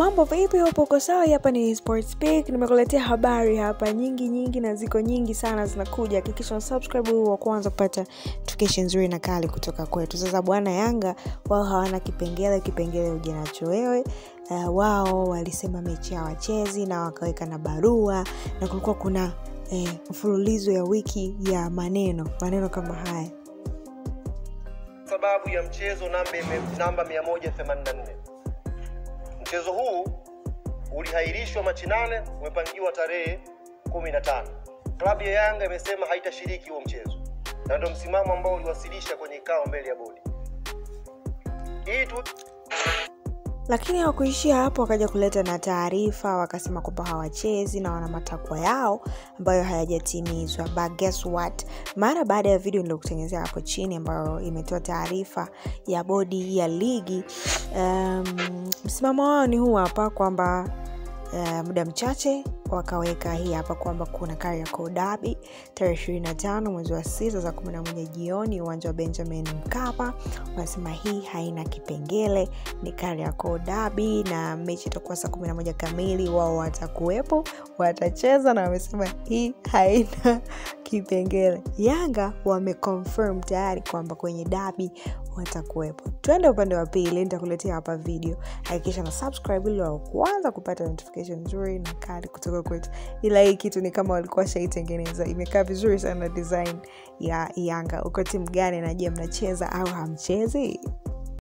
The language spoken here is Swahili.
Mambo vipi upo sawa? Hapa ni Sports Peak. Nimekuletea habari hapa nyingi na ziko nyingi sana zinakuja. Hakikisha subscribe wa kwanza kupata notification nzuri na kali kutoka kwetu. Sasa bwana, Yanga wao hawana kipengele uje nacho wewe. Wao walisema mechi hawachezi na wakaweka na barua, na kulikuwa kuna mfululizo ya wiki ya maneno kama haya. Sababu ya mchezo namba 184. Mchezo huu ulihairishwa Machi 8, umepangiwa tarehe 15. Klabu ya Yanga imesema haitashiriki huo mchezo. Na ndio msimamo ambao uliwasilisha kwenye kikao mbele ya bodi. Lakini hawakuishia hapo, wakaja kuleta na taarifa, wakasema kwamba hawachezi na wana matakwa yao ambayo hayajatimizwa. But guess what? Mara baada ya video nilikutengenezea hapo chini ambayo imetoa taarifa ya bodi ya ligi, msimamo wao ni huu hapa kwamba muda mchache wakaweka hii hapa kwamba kuna Kariakoo Derby tarehe 25 mwezi wa 6 saa 11 jioni uwanja wa Benjamin Mkapa. Wanasema hii haina kipengele, ni Kariakoo Derby na mechi itakuwa saa 11 kamili. Wao watakuwepo, watacheza, na wamesema hii haina kipengele. Yanga wameconfirm tayari kwamba kwenye derby watakuwepo. Twende upande wa pili, nitakuletea hapa video. Hakikisha na subscribe ili kwanza kupata notification nzuri na kali kutoka kwetu. Ila hii kitu ni kama walikuwa shaitengeneza, imekaa vizuri sana design ya Yanga. Uko timu gani na je, mnacheza au hamchezi?